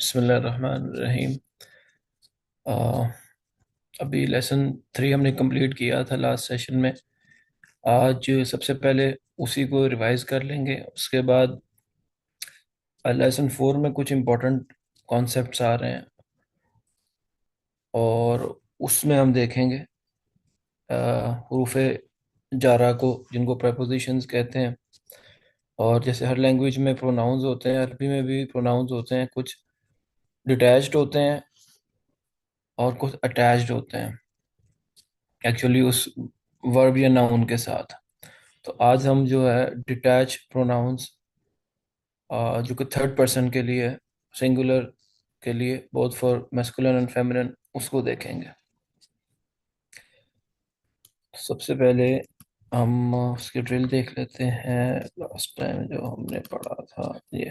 بسم اللہ الرحمن الرحیم۔ آ، ابھی لیسن 3 ہم نے کمپلیٹ کیا تھا لاسٹ سیشن میں۔ آج سب سے پہلے اسی کو ریوائز کر لیں گے، اس کے بعد لیسن 4 میں کچھ امپورٹنٹ کانسیپٹس آ رہے ہیں، اور اس میں ہم دیکھیں گے حروف جارہ کو، جن کو پریپوزیشنز کہتے ہیں۔ اور جیسے ہر لینگویج میں پروناؤنز ہوتے ہیں، عربی میں بھی پروناؤنز ہوتے ہیں، کچھ ڈیٹیچڈ ہوتے ہیں اور کچھ اٹیچڈ ہوتے ہیں ایکچولی اس ورب یا ناؤن کے ساتھ۔ تو آج ہم جو ہے ڈیٹیچ پروناؤنس، جو کہ تھرڈ پرسن کے لیے، سنگولر کے لیے، both for masculine and feminine, اس کو دیکھیں گے۔ سب سے پہلے ہم اس کی ڈرل دیکھ لیتے ہیں، لاسٹ ٹائم جو ہم نے پڑھا تھا یہ۔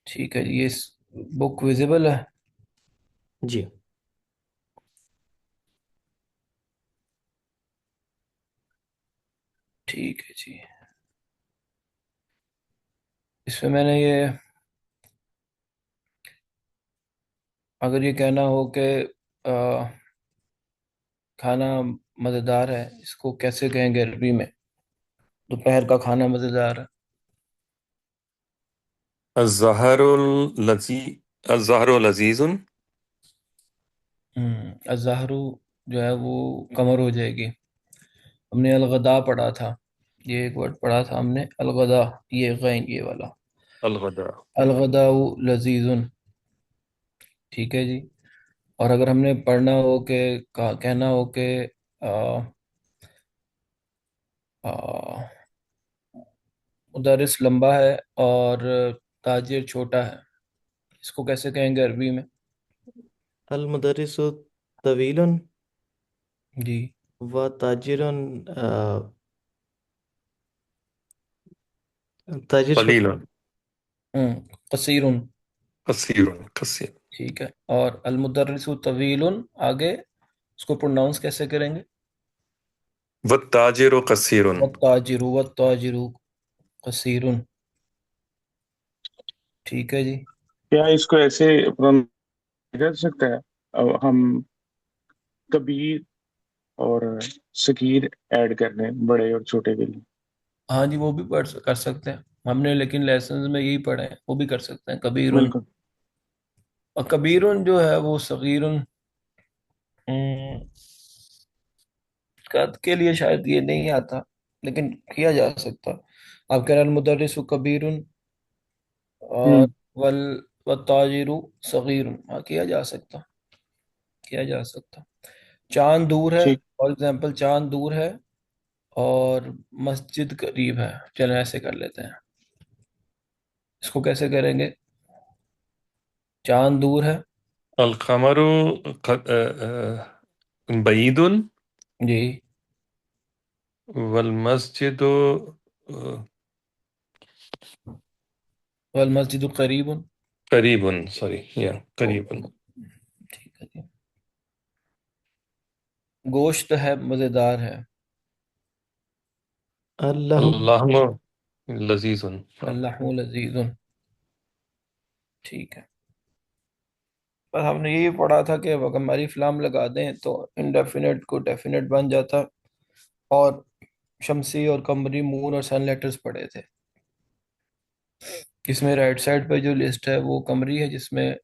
ٹھیک ہے، یہ بک ویزیبل ہے؟ جی ٹھیک ہے جی۔ اس میں میں نے یہ، اگر یہ کہنا ہو کہ کھانا مزیدار ہے، اس کو کیسے کہیں گے عربی میں؟ دوپہر کا کھانا مزیدار ہے۔ الزہر الذی الزہر لذیذ۔ الزہرو جو ہے وہ کمر ہو جائے گی۔ ہم نے الغدا پڑھا تھا، یہ ایک ورڈ پڑھا تھا ہم نے، الغدا، یہ غین یہ والا، الغداء الغداء لذیذ۔ ٹھیک ہے جی۔ اور اگر ہم نے پڑھنا ہو کہ کہنا ہو کہ آ، آ، مدرس لمبا ہے اور تاجر چھوٹا ہے، اس کو کیسے کہیں گے عربی میں؟ المدرس طویل جی، و تاجر تاجر قلیل، چھوٹا قصیر۔ قصیر قصیر، ٹھیک ہے، اور المدرس طویل، آگے اس کو پروناؤنس کیسے کریں گے؟ والتاجر قصیر۔ والتاجر، والتاجر قصیر۔ ٹھیک ہے جی۔ کیا اس کو ایسے pronounce کر سکتا ہے؟ ہم کبیر اور صغیر ایڈ کر رہے ہیں بڑے اور چھوٹے کے لیے۔ ہاں جی، وہ بھی کر سکتے ہیں ہم نے، لیکن لیسنز میں یہی پڑھے ہیں، وہ بھی کر سکتے ہیں کبیر۔ بالکل اور کبیر جو ہے وہ صغیر قد کے لیے شاید یہ نہیں آتا، لیکن کیا جا سکتا۔ آپ کہہ رہے ہیں المدرس کبیر اور ہوں والتاجر صغیر، ہاں کیا جا سکتا، کیا جا سکتا۔ چاند دور ہے، ٹھیک۔ فار ایگزامپل چاند دور ہے اور مسجد قریب ہے، چلیں ایسے کر لیتے ہیں۔ اس کو کیسے کریں گے؟ چاند دور ہے القمر بعید جی، والمسجد والمسجد قریب۔ قریب، سوری یا قریب۔ ٹھیک ہے جی۔ گوشت ہے مزیدار ہے، اللہ اللہم لذیذ۔ اللحم لذیذ۔ ٹھیک ہے، پر ہم نے یہی پڑھا تھا کہ اگر ہم الف لام لگا دیں تو انڈیفینٹ کو ڈیفینٹ بن جاتا، اور شمسی اور قمری، مون اور سن لیٹرز پڑھے تھے۔ اس میں رائٹ سائڈ پہ جو لسٹ ہے وہ قمری ہے، جس میں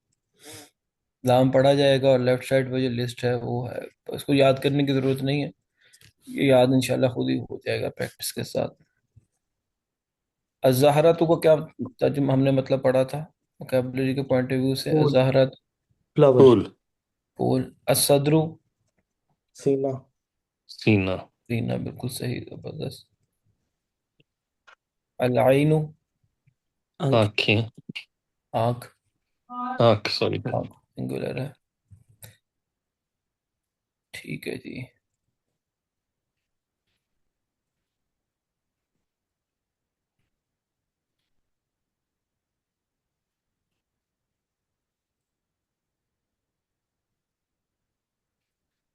لام پڑھا جائے گا، اور لیفٹ سائڈ پہ جو لسٹ ہے وہ ہے، تو اس کو یاد کرنے کی ضرورت نہیں ہے، یہ یاد انشاءاللہ خود ہی ہو جائے گا پریکٹس کے ساتھ۔ الزہراتو کو کیا ترجمہ ہم نے مطلب پڑھا تھا وکیبلری کے پوائنٹ آف ویو سے؟ پھول الزہرات فلاور پھول، پھول، الصدر سینہ سینہ، سینہ، بالکل صحیح، زبردست۔ العین آنکھ آنکھیں، آنکھ، آنکھ سوری۔ آنکھ سنگولر ہے۔ ٹھیک ہے جی۔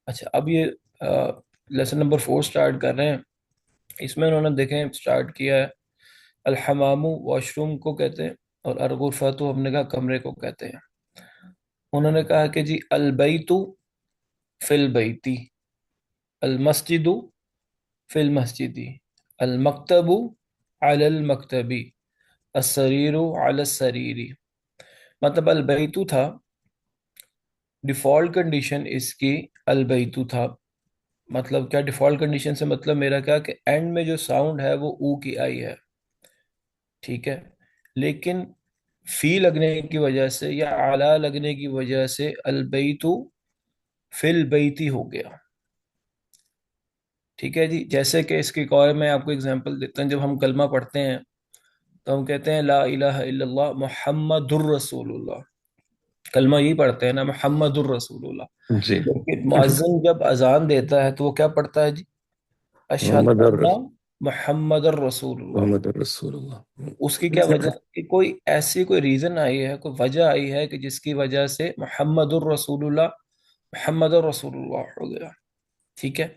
اچھا، اب یہ لیسن نمبر 4 سٹارٹ کر رہے ہیں۔ اس میں انہوں نے دیکھیں سٹارٹ کیا ہے، الحمام، واش روم کو کہتے ہیں، اور الغرفہ تو ہم نے کہا کمرے کو کہتے ہیں. انہوں نے کہا کہ جی البیتو فی البیتی، المسجد فی المسجدی، المکتب علی المکتبی، السریر علی السریری. مطلب البیتو تھا، ڈیفالٹ کنڈیشن اس کی البیتو تھا. مطلب کیا ڈیفالٹ کنڈیشن سے مطلب میرا کیا کہ اینڈ میں جو ساؤنڈ ہے وہ او کی آئی ہے، ٹھیک ہے. لیکن فی لگنے کی وجہ سے یا اعلیٰ لگنے کی وجہ سے البیتو فی البیتی ہو گیا. ٹھیک ہے جی. جیسے کہ اس کی ایک اور میں آپ کو اگزامپل دیتا ہوں. جب ہم کلمہ پڑھتے ہیں تو ہم کہتے ہیں لا الہ الا اللہ محمد الرسول اللہ. کلمہ یہی پڑھتے ہیں نا، محمد الرسول اللہ. جی. لیکن مؤذن جب اذان دیتا ہے تو وہ کیا پڑھتا ہے جی؟ اشہد محمد ان محمد الرسول اللہ. محمد رسول اللہ. اس کی کیا وجہ کہ کوئی ایسی کوئی ریزن آئی ہے، کوئی وجہ آئی ہے کہ جس کی وجہ سے محمد الرسول اللہ محمد الرسول اللہ ہو گیا. ٹھیک ہے.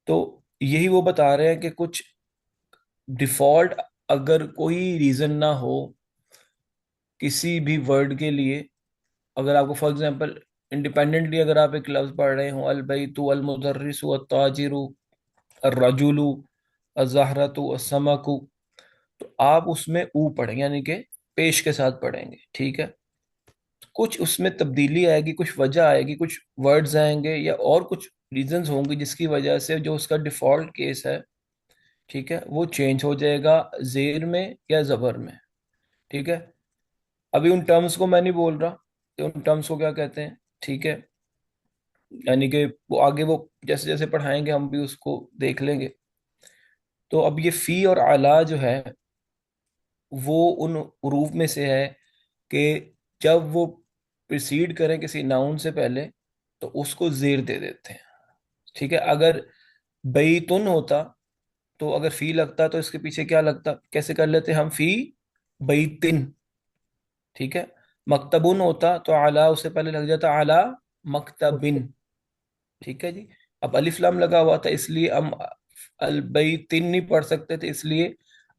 تو یہی وہ بتا رہے ہیں کہ کچھ ڈیفالٹ اگر کوئی ریزن نہ ہو کسی بھی ورڈ کے لیے، اگر آپ کو فار ایگزامپل انڈیپینڈنٹلی اگر آپ ایک لفظ پڑھ رہے ہوں البیت المدرس التاجر الرجل الزہرۃ السمک، تو آپ اس میں او پڑھیں یعنی کہ پیش کے ساتھ پڑھیں گے. ٹھیک ہے. کچھ اس میں تبدیلی آئے گی، کچھ وجہ آئے گی، کچھ ورڈز آئیں گے یا اور کچھ ریزنز ہوں گی جس کی وجہ سے جو اس کا ڈیفالٹ کیس ہے، ٹھیک ہے، وہ چینج ہو جائے گا زیر میں یا زبر میں. ٹھیک ہے. ابھی ان ٹرمز کو میں نہیں بول رہا کہ ان ٹرمز کو کیا کہتے ہیں. ٹھیک ہے. یعنی کہ وہ آگے وہ جیسے جیسے پڑھائیں گے ہم بھی اس کو دیکھ لیں گے. تو اب یہ فی اور اعلیٰ جو ہے وہ ان حروف میں سے ہے کہ جب وہ پریسیڈ کریں کسی ناؤن سے پہلے تو اس کو زیر دے دیتے ہیں. ٹھیک ہے. اگر بیتن ہوتا تو اگر فی لگتا تو اس کے پیچھے کیا لگتا، کیسے کر لیتے ہم فی بیتن. ٹھیک ہے. مکتبن ہوتا تو اعلیٰ اس سے پہلے لگ جاتا اعلیٰ مکتبن. ٹھیک ہے جی. اب الف لام لگا ہوا تھا اس لیے ہم البیتن نہیں پڑھ سکتے تھے، اس لیے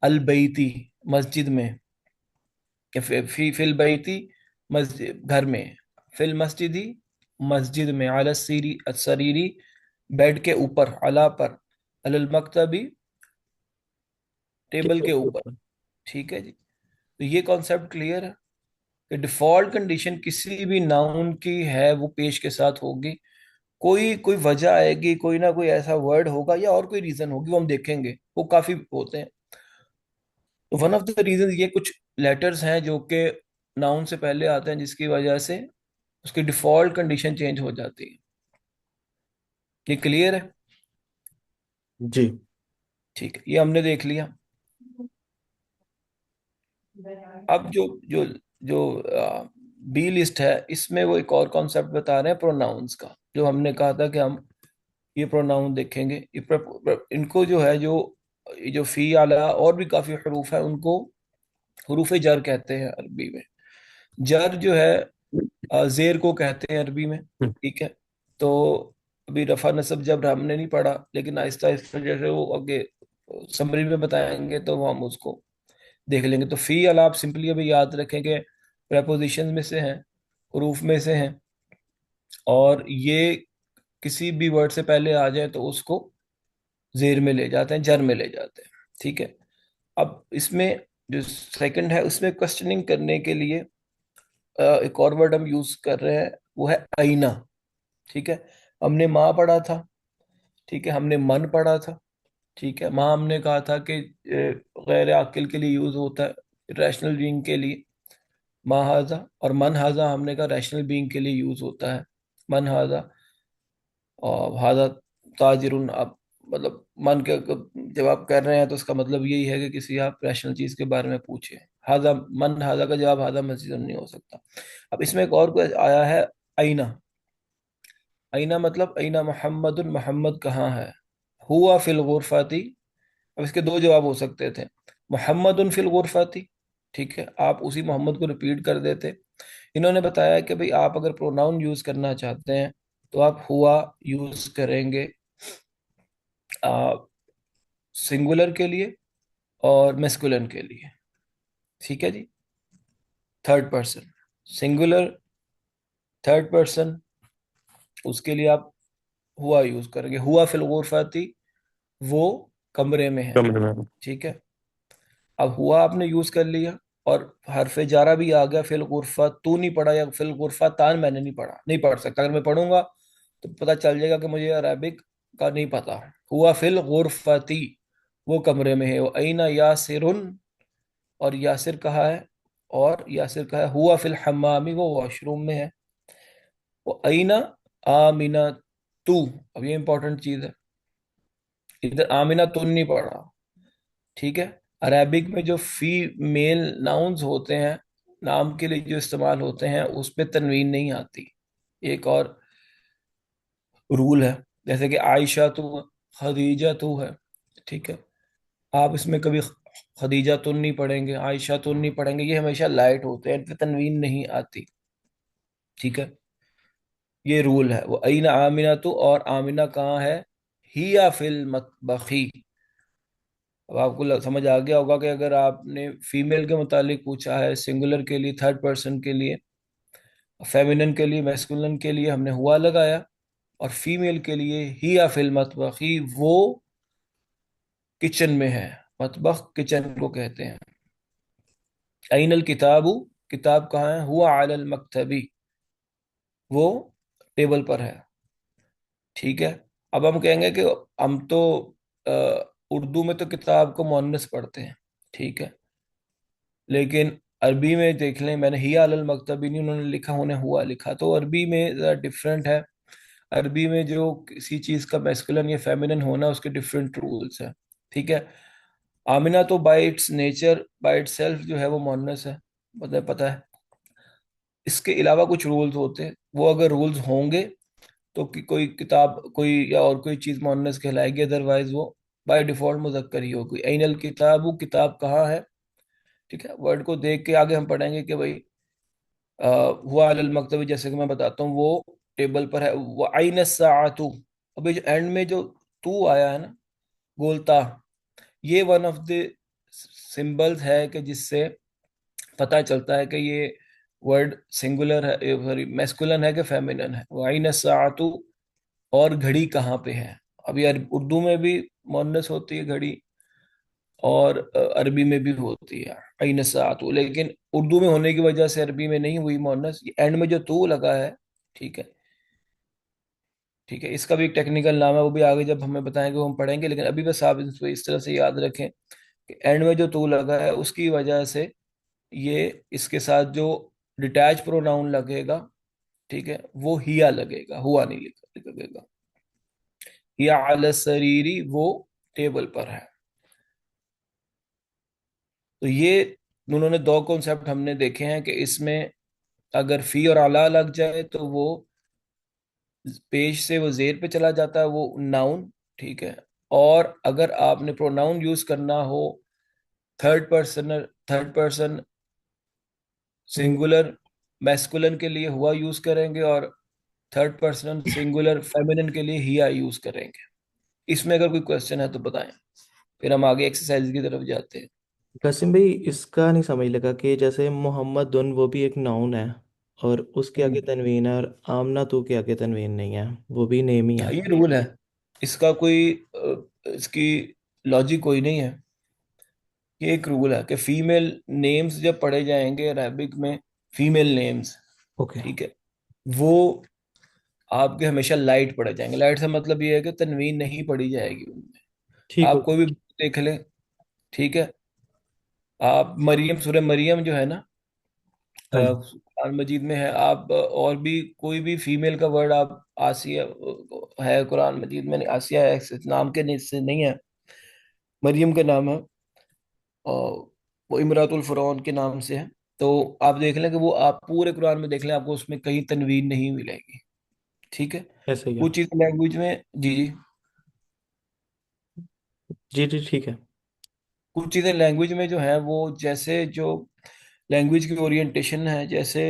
البیتی مسجد میں، کہ فی البیتی مسجد گھر میں، فی المسجدی مسجد میں، علی السریری بیڈ کے اوپر، علا پر، علی المکتبی ٹیبل کے اوپر. ٹھیک ہے جی. تو یہ کانسیپٹ کلیئر ہے کہ ڈیفالٹ کنڈیشن کسی بھی ناؤن کی ہے وہ پیش کے ساتھ ہوگی. کوئی وجہ آئے گی، کوئی نہ کوئی ایسا ورڈ ہوگا یا اور کوئی ریزن ہوگی، وہ ہم دیکھیں گے، وہ کافی ہوتے ہیں. تو ون آف دا ریزن یہ کچھ لیٹرز ہیں جو کہ ناؤن سے پہلے آتے ہیں جس کی وجہ سے اس کی ڈیفالٹ کنڈیشن چینج ہو جاتی ہے. یہ کلیئر ہے؟ جی. ٹھیک ہے. یہ ہم نے دیکھ لیا. اب جو جو جو بی لسٹ ہے اس میں وہ ایک اور کانسیپٹ بتا رہے ہیں پروناؤنس کا، جو ہم نے کہا تھا کہ ہم یہ پروناؤن دیکھیں گے. ان کو جو ہے جو فی اعلیٰ اور بھی کافی حروف ہیں ان کو حروف جر کہتے ہیں عربی میں. جر جو ہے زیر کو کہتے ہیں عربی میں. ٹھیک ہے. تو ابھی رفع نصب جب ہم نے نہیں پڑھا، لیکن آہستہ آہستہ جیسے وہ آگے سمری میں بتائیں گے تو وہ ہم اس کو دیکھ لیں گے. تو فی اعلیٰ آپ سمپلی ابھی یاد رکھیں کہ پریپوزیشن میں سے ہیں، حروف میں سے ہیں، اور یہ کسی بھی ورڈ سے پہلے آ جائے تو اس کو زیر میں لے جاتے ہیں، جر میں لے جاتے ہیں. ٹھیک ہے. اب اس میں جو سیکنڈ ہے اس میں کوشچننگ کرنے کے لیے ایک اور ورڈ ہم یوز کر رہے ہیں، وہ ہے آئینہ. ٹھیک ہے. ہم نے ماں پڑھا تھا، ٹھیک ہے، ہم نے من پڑھا تھا. ٹھیک ہے. ماں ہم نے کہا تھا کہ غیر عاقل کے لیے یوز ہوتا ہے، ریشنل بینگ کے لیے ماں ہاذا، اور من ہاذا ہم نے کہا ریشنل بینگ کے لیے یوز ہوتا ہے من ہاذا. اور ہاذا تاجر، آپ مطلب من کے جب آپ کر رہے ہیں تو اس کا مطلب یہی ہے کہ کسی آپ ریشنل چیز کے بارے میں پوچھیں. ہاذا من ہاذا کا جواب ہاذا مسجد نہیں ہو سکتا. اب اس میں ایک اور کوئی آیا ہے آئینہ. آئینہ مطلب آئینہ محمد، محمد کہاں ہے، ہوا فی الغرفاتی. اب اس کے دو جواب ہو سکتے تھے، محمد فی الغرفاتی، ٹھیک ہے، آپ اسی محمد کو ریپیٹ کر دیتے. انہوں نے بتایا کہ بھئی آپ اگر پروناؤن یوز کرنا چاہتے ہیں تو آپ ہوا یوز کریں گے سنگولر کے لیے اور میسکولن کے لیے. ٹھیک ہے جی. Third person singular third person, اس کے لیے آپ ہوا یوز کریں گے. ہوا فی الغرفتی، وہ کمرے میں ہے. کمرے میں. ٹھیک ہے. اب ہوا آپ نے یوز کر لیا، اور حرف جارہ بھی آ گیا. فی الغرفہ تو نہیں پڑھا، یا فی الغرفہ تان میں نے نہیں پڑھا، نہیں پڑھ سکتا. اگر میں پڑھوں گا تو پتہ چل جائے گا کہ مجھے عربک کا نہیں پتا. ہوا فی الغرفتی، وہ کمرے میں ہے. وہ اینا یاسرن، اور یاسر کہا ہے، اور یاسر کہا ہے. ہوا فی الحمامی، وہ واش روم میں ہے. وہ اینا آمینہ تو، اب یہ امپورٹنٹ چیز ہے، ادھر آمینہ تن نہیں پڑھا. ٹھیک ہے. عربک میں جو فی میل ناؤنز ہوتے ہیں، نام کے لیے جو استعمال ہوتے ہیں، اس پہ تنوین نہیں آتی. ایک اور رول ہے، جیسے کہ عائشہ تو، خدیجہ تو ہے. ٹھیک ہے. آپ اس میں کبھی خدیجہ تن نہیں پڑھیں گے، عائشہ تن نہیں پڑھیں گے. یہ ہمیشہ لائٹ ہوتے ہیں، ان پہ تنوین نہیں آتی. ٹھیک ہے. یہ رول ہے. وہ این آمینہ تو، اور آمینہ کہاں ہے؟ ہیا فی المطبخی. اب آپ کو سمجھ آ گیا ہوگا کہ اگر آپ نے فیمیل کے متعلق پوچھا ہے، سنگولر کے لیے، تھرڈ پرسن کے لیے، فیمینن کے لیے، میسکولن کے لیے ہم نے ہوا لگایا، اور فیمیل کے لیے ہیا فی المطبخی، وہ کچن میں ہے. مطبخ کچن کو کہتے ہیں. این الکتاب، کتاب کہاں ہے؟ ہوا علی المکتبی، وہ ٹیبل پر ہے. ٹھیک ہے. اب ہم کہیں گے کہ ہم تو اردو میں تو کتاب کو مؤنث پڑھتے ہیں. ٹھیک ہے. لیکن عربی میں دیکھ لیں، میں نے ہی علی المکتبی نہیں، انہوں نے لکھا، انہوں نے ہوا لکھا. تو عربی میں ذرا ڈفرینٹ ہے. عربی میں جو کسی چیز کا میسکولن یا فیمینن ہونا، اس کے ڈفرینٹ رولز ہیں. ٹھیک ہے. آمینہ تو by its nature, by it self جو ہے وہ مؤنث ہے، مطلب پتہ ہے. اس کے علاوہ کچھ رولز ہوتے ہیں، وہ اگر رولز ہوں گے تو کوئی کتاب، کوئی یا اور کوئی چیز مؤنث کہلائے گی، ادروائز وہ بائی ڈیفالٹ مذکر ہی ہوگی. این الکتاب، کتاب کہاں ہے. ٹھیک ہے. ورڈ کو دیکھ کے آگے ہم پڑھیں گے کہ بھائی ہوا علی المکتبی، جیسے کہ میں بتاتا ہوں، وہ ٹیبل پر ہے. وہ عین الساعۃ، ابھی جو اینڈ میں جو تو آیا ہے نا، بولتا، یہ ون آف دی سمبلز ہے کہ جس سے پتہ چلتا ہے کہ یہ ورڈ سنگولر ہے، سوری میسکولن ہے کہ فیمینن ہے. وہ عین الساعۃ، اور گھڑی کہاں پہ ہے. اب یہ اردو میں بھی مؤنث ہوتی ہے گھڑی، اور عربی میں بھی ہوتی ہے عین الساعۃ، لیکن اردو میں ہونے کی وجہ سے عربی میں نہیں ہوئی مؤنث. اینڈ میں جو تو لگا ہے. ٹھیک ہے. ٹھیک ہے. اس کا بھی ایک ٹیکنیکل نام ہے، وہ بھی آگے جب ہمیں بتائیں گے وہ ہم پڑھیں گے. لیکن ابھی بس آپ اس طرح سے یاد رکھیں کہ اینڈ میں جو تو لگا ہے، اس کی وجہ سے یہ اس کے ساتھ جو ڈیٹیچ پروناؤن لگے گا، ٹھیک ہے، وہ ہیا لگے گا، ہوا نہیں لگے گا. یا علی السریری، وہ ٹیبل پر ہے. تو یہ انہوں نے دو کانسیپٹ ہم نے دیکھے ہیں کہ اس میں اگر فی اور علا لگ جائے تو وہ پیش سے وہ زیر پہ چلا جاتا ہے، وہ ناؤن. ٹھیک ہے. اور اگر آپ نے پروناؤن یوز کرنا ہو، تھرڈ پرسن سنگولر میسکولن کے لیے ہوا یوز کریں گے، اور تھرڈ پرسن سنگولر فیمینن کے لیے ہیا یوز کریں گے. اس میں اگر کوئی کوشچن ہے تو بتائیں، پھر ہم آگے ایکسرسائز کی طرف جاتے ہیں. قاسم بھائی، اس کا نہیں سمجھ لگا کہ جیسے محمد دن وہ بھی ایک ناؤن ہے، اور اس کے آگے تنوین ہے، اور آمنہ تو کے آگے تنوین نہیں ہے، وہ بھی نیم ہی ہے. یہ رول ہے، اس کا کوئی اس کی لاجک کوئی نہیں ہے. یہ ایک رول ہے کہ فیمیل نیمز جب پڑھے جائیں گے عربک میں، فیمیل نیمز، اوکے. ٹھیک ہے، وہ آپ کے ہمیشہ لائٹ پڑھے جائیں گے. لائٹ سے مطلب یہ ہے کہ تنوین نہیں پڑھی جائے گی ان میں. ٹھیک ہو آپ کوئی بھی دیکھ لیں. ٹھیک ہے. آپ مریم، سورہ مریم جو ہے نا، ہاں جی. قرآن مجید میں ہے. آپ اور بھی کوئی بھی فیمیل کا ورڈ، آپ آسیہ ہے قرآن مجید میں، آسیہ ہے، اس نام کے سے نہیں ہے، مریم کا نام ہے، اور وہ امرات الفرعون کے نام سے ہے. تو آپ دیکھ لیں کہ وہ، آپ پورے قرآن میں دیکھ لیں، آپ کو اس میں کہیں تنوین نہیں ملے گی. ٹھیک ہے. ایسا ہی ہے. کچھ چیز لینگویج میں، جی جی، جی جی ٹھیک ہے. کچھ چیزیں لینگویج میں جو ہیں، وہ جیسے جو لینگویج کی اورینٹیشن ہے، جیسے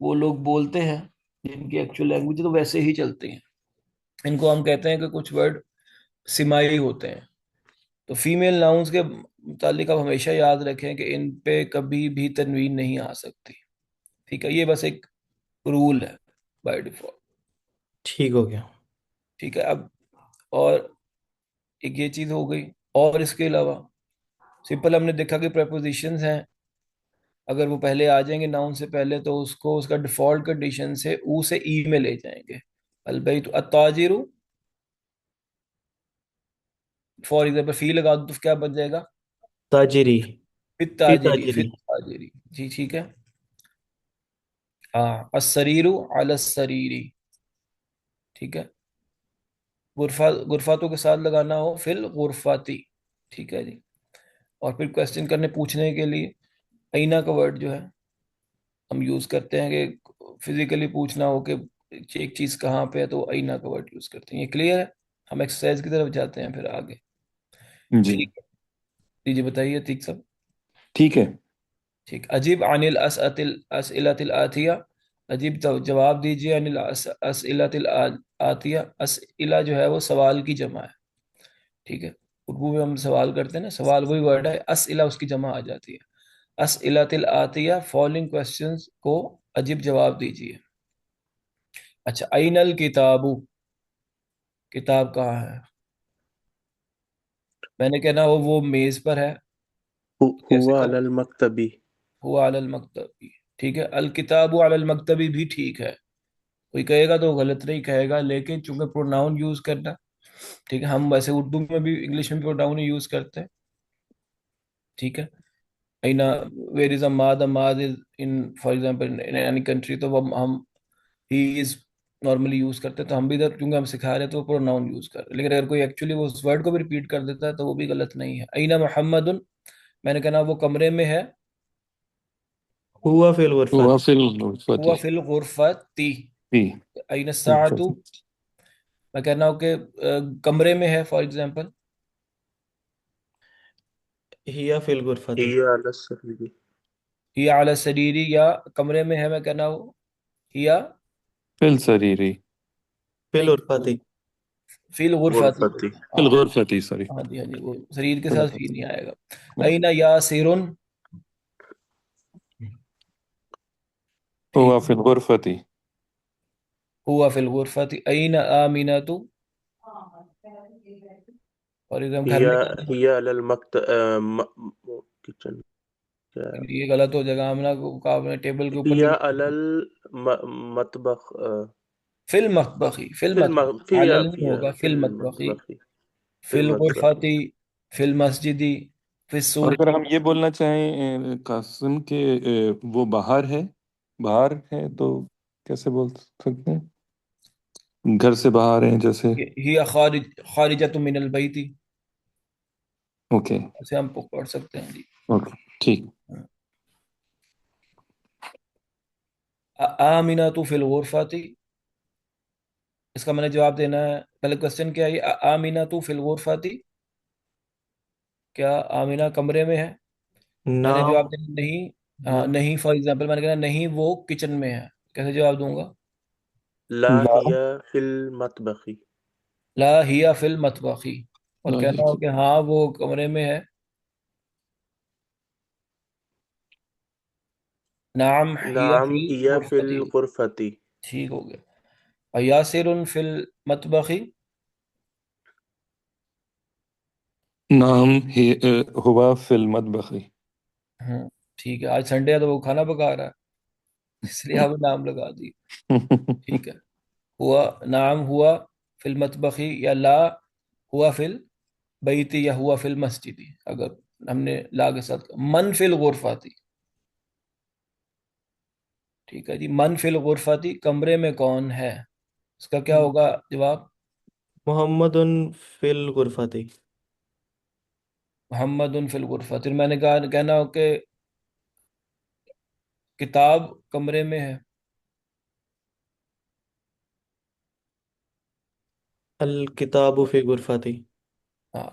وہ لوگ بولتے ہیں جن کی ایکچوئل لینگویج ہے، تو ویسے ہی چلتے ہیں. ان کو ہم کہتے ہیں کہ کچھ ورڈ سمائی ہوتے ہیں. تو فیمیل ناؤنز کے متعلق آپ ہمیشہ یاد رکھیں کہ ان پہ کبھی بھی تنوین نہیں آ سکتی، ٹھیک ہے، یہ بس ایک رول ہے بائی ڈیفالٹ، ٹھیک ہو گیا. ٹھیک ہے. اب اور ایک یہ چیز ہو گئی، اور اس کے علاوہ سمپل ہم نے دیکھا کہ پریپوزیشنز ہیں، اگر وہ پہلے آ جائیں گے ناؤن سے پہلے تو اس کو اس کا ڈیفالٹ کنڈیشن سے او سے ای میں لے جائیں گے. البیت التاجر، فار ایگزامپل فی لگا دو تو کیا بن جائے گا؟ تاجری. فی فی التاجری، فی تاجری. التاجری، جی ٹھیک ہے. ہاں، السریر علی السریری، ٹھیک ہے. غرفاتوں کے ساتھ لگانا ہو فی الغرفاتی، ٹھیک ہے جی. اور پھر کوشچن کرنے پوچھنے کے لیے اینا کا ورڈ جو ہے ہم یوز کرتے ہیں کہ فزیکلی پوچھنا ہو کہ ایک چیز کہاں پہ ہے تو اینا کا ورڈ یوز کرتے ہیں. یہ کلیئر ہے؟ ہم ایکسرسائز کی طرف جاتے ہیں پھر آگے. جی ٹھیک ہے جی بتائیے ٹھیک سب. ٹھیک ہے. ٹھیک. عجیب عن الاسئلۃ الآتیہ، عجیب جواب دیجیے عن الاسئلۃ الآتیہ. اسئلہ جو ہے وہ سوال کی جمع ہے، ٹھیک ہے. اردو میں ہم سوال کرتے ہیں نا، سوال وہی ورڈ ہے، اسئلہ اس کی جمع آ جاتی ہے. اسئلۃ الآتیہ، فالوئنگ کوسچنز کو عجیب جواب دیجیے. اچھا، این الکتاب، کتاب کہاں ہے؟ میں نے کہنا وہ میز پر ہے، کیسے ہوا کہوں؟ علی المکتبی. ہوا علی المکتبی، ٹھیک ہے. الکتاب علی المکتبی بھی ٹھیک ہے، کوئی کہے گا تو غلط نہیں کہے گا، لیکن چونکہ پروناؤن یوز کرنا، ٹھیک ہے، ہم ویسے اردو میں بھی انگلش میں بھی پروناؤن یوز کرتے ہیں، ٹھیک ہے. اینا ویر از اے mad, a mad is in for example in any country, تو ہم ہی از نارملی یوز کرتے ہیں، تو ہم بھی ادھر چونکہ ہم سکھا رہے ہیں تو پروناؤن یوز کر رہے ہیں. لیکن اگر کوئی ایکچولی وہ اس ورڈ کو بھی ریپیٹ کر دیتا ہے تو وہ بھی غلط نہیں ہے. اینا محمد، میں نے کہنا وہ کمرے میں ہے، ہوا فی الغرفت. ہوا فی الغرفۃ. ہوا فی الغرفتی. فی این الساعۃ، الغرفۃ. میں کہنا ہوں کہ کمرے میں ہے فار ایگزامپل. ہیا فی الغرفت. هي على السرير. ہی علی السریر، یا کمرے میں ہے، میں کہنا ہوں ہیا فی السریری. فی نہیں، الغرفت. فی الغرفت. غرفتي. فی ہاں الغرفۃ، سوری. ہاں جی ہاں جی، وہ سریر کے فی ساتھ فی الغرفۃ. نہیں آئے گا. این یاسر، ٹھیک. ہوا فی الغرفۃ. ہوا فی الغرفت. این آمینۃ، اور ایک گھر هي میں هي على كيتشن. یہ غلط ہو جائے گا. آمنہ کو آپ نے ٹیبل کے اوپر هي نہیں على لکھا. المطبخ. فی المطبخی، فی المطبخ، فيها علل نہیں فيها ہوگا، فی في المطبخی. المطبخ. في فی المطبخ. الغرفتی، فی المسجدی، فی اور السوق. اگر ہم یہ بولنا چاہیں قاسم کہ وہ باہر ہے تو کیسے بول سکتے ہیں؟ گھر سے باہر ہیں جیسے. ہی خارجۃ من البیت، اوکے. اسے ہم پڑھ سکتے ہیں جی. اوکے ٹھیک. آمینۃ فی الغرفۃ، اس کا میں نے جواب دینا ہے. پہلے کوشچن کیا ہے؟ آمینۃ فی الغرفۃ، کیا آمینہ کمرے میں ہے؟ میں نے نام. جواب دینا نہیں. ہاں نہیں، فار ایگزامپل میں نے کہنا نہیں وہ کچن میں ہے، کیسے جواب دوں گا؟ لا لا هي في المطبخ. لا ہی فی المطبخ. اور لا کہنا ہو کہ ہاں وہ کمرے میں ہے، نعم ہی نعم فی هي في الغرفۃ. الغرفة. ٹھیک ہو گیا. اور یاسر فی المطبخ، نام ہوا فی المطبخ. ٹھیک ہے. آج سنڈے ہے تو وہ کھانا پکا رہا ہے، اس لیے آپ نے نام لگا دی. ٹھیک ہے. ہوا، نعم ہوا فی المطبخ، یا لا ہوا فی البیت، یا ہوا فی المسجد. اگر ہم نے لا کے ساتھ من فی الغرفات، ٹھیک ہے جی. من فی الغرفات، کمرے میں کون ہے، اس کا کیا ہوگا جواب؟ محمد فی الغرفت. محمد فی الغرفات. میں نے کہنا ہو کہ کتاب کمرے میں ہے. الکتاب فی غرفت. ہاں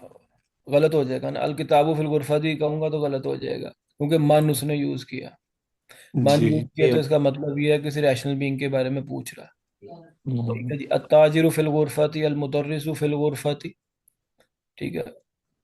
غلط ہو جائے گا نا، الکتاب فی الغرفۃ کہوں گا تو غلط ہو جائے گا، کیونکہ من اس نے یوز کیا. من جی. یوز کیا تو اس کا مطلب یہ ہے کہ کسی ریشنل بینگ کے بارے میں پوچھ رہا ہے. ٹھیک ہے جی. التاجر فی الغرفۃ، المدرس فی الغرفۃ، ٹھیک ہے.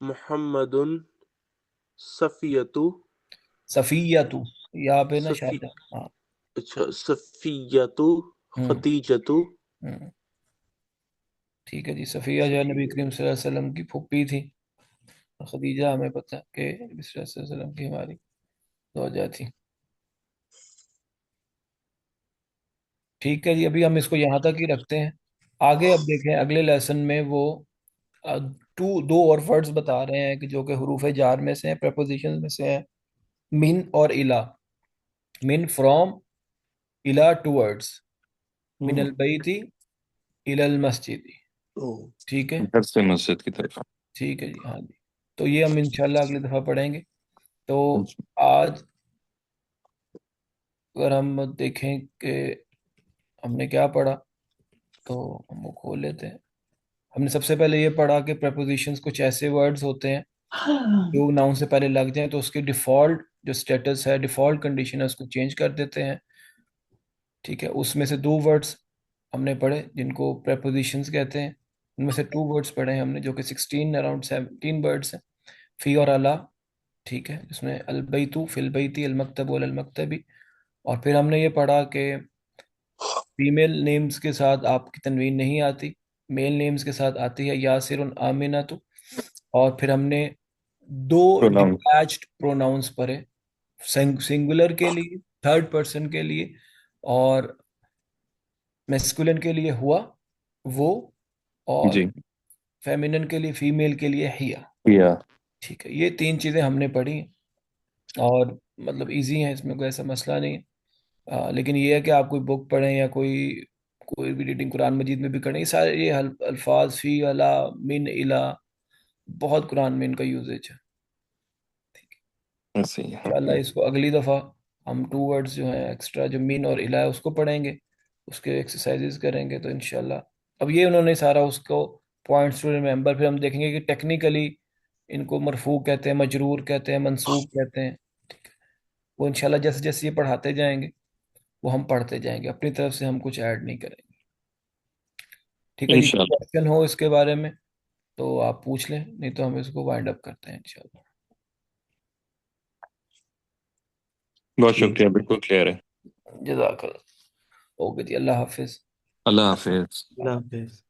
محمد صفیتو صفیتو، یا پہ نا صفی شاید ہاں اچھا صفیتو ہوں خدیجتو ہوں ٹھیک ہے جی، صفیہ جو ہے نبی کریم صلی اللہ علیہ وسلم کی پھوپھی تھی، خدیجہ ہمیں پتہ کہ نبی صلی اللہ علیہ وسلم کی ہماری زوجہ تھی۔ ٹھیک ہے جی، ابھی ہم اس کو یہاں تک ہی رکھتے ہیں، آگے اب دیکھیں اگلے لیسن میں وہ دو اور ورڈز بتا رہے ہیں کہ جو کہ حروف جار میں سے ہیں، پریپوزیشن میں سے ہیں، من اور الا۔ من فرام، الا ٹورڈز، من البیت الی المسجد، ٹھیک ہے گھر سے مسجد کی طرف۔ ٹھیک ہے جی، ہاں جی، تو یہ ہم انشاءاللہ اگلی دفعہ پڑھیں گے۔ تو آج اگر ہم دیکھیں کہ ہم نے کیا پڑھا تو ہم وہ کھول لیتے ہیں۔ ہم نے سب سے پہلے یہ پڑھا کہ پریپوزیشنز کچھ ایسے ورڈز ہوتے ہیں جو ناؤن سے پہلے لگ جائیں تو اس کی ڈیفالٹ جو سٹیٹس ہے، ڈیفالٹ کنڈیشن ہے، اس کو چینج کر دیتے ہیں۔ ٹھیک ہے، اس میں سے دو ورڈز ہم نے پڑھے جن کو پریپوزیشنز کہتے ہیں، ان میں سے ٹو ورڈز پڑھے ہیں ہم نے جو کہ 16 اراؤنڈ 17 ورڈز ہیں، فی اور علی، ٹھیک ہے، جس میں البیتو، فی البیتی، المکتب والمکتبی۔ اور پھر ہم نے یہ پڑھا کہ فیمیل نیمز کے ساتھ آپ کی تنوین نہیں آتی، میل نیمز کے ساتھ آتی ہے، یاسر، آمینہ تو۔ اور پھر ہم نے دو پروناؤن ڈیٹیچڈ پروناؤنس پڑھے، سنگولر کے لیے، تھرڈ پرسن کے لیے، اور میسکولن کے لیے ہوا، وہ، اور جی فیمینن کے لیے، فیمیل کے لیے ہیا۔ یا ٹھیک ہے، یہ تین چیزیں ہم نے پڑھی ہیں، اور مطلب ایزی ہیں، اس میں کوئی ایسا مسئلہ نہیں ہے۔ لیکن یہ ہے کہ آپ کوئی بک پڑھیں یا کوئی بھی ریڈنگ قرآن مجید میں بھی کریں، یہ سارے یہ الفاظ فی، الا، من، الا، بہت قرآن میں ان کا یوزیج ہے۔ ایسے ہی انشاءاللہ اس کو اگلی دفعہ ہم ٹو ورڈز جو ہیں ایکسٹرا، جو مین اور الہ ہے، اس کو پڑھیں گے، اس کے ایکسرسائزز کریں گے، تو انشاءاللہ اب یہ انہوں نے سارا اس کو پوائنٹس ٹو ریمبر، پھر ہم دیکھیں گے کہ ٹیکنیکلی ان کو مرفوع کہتے ہیں، مجرور کہتے ہیں، منصوب کہتے ہیں، ٹھیک ہے، وہ انشاءاللہ جیسے جیسے یہ پڑھاتے جائیں گے وہ ہم پڑھتے جائیں گے، اپنی طرف سے ہم کچھ ایڈ نہیں کریں گے۔ ٹھیک ہے جی، کوئی انشاءاللہ۔ کوشچن ہو اس کے بارے میں تو آپ پوچھ لیں، نہیں تو ہم اس کو وائنڈ اپ کرتے ہیں انشاءاللہ۔ بہت ٹھیک، شکریہ، بالکل کلیئر ہے۔ جزاک اللہ، اوکے جی، اللہ حافظ۔ اللہ حافظ۔ اللہ حافظ۔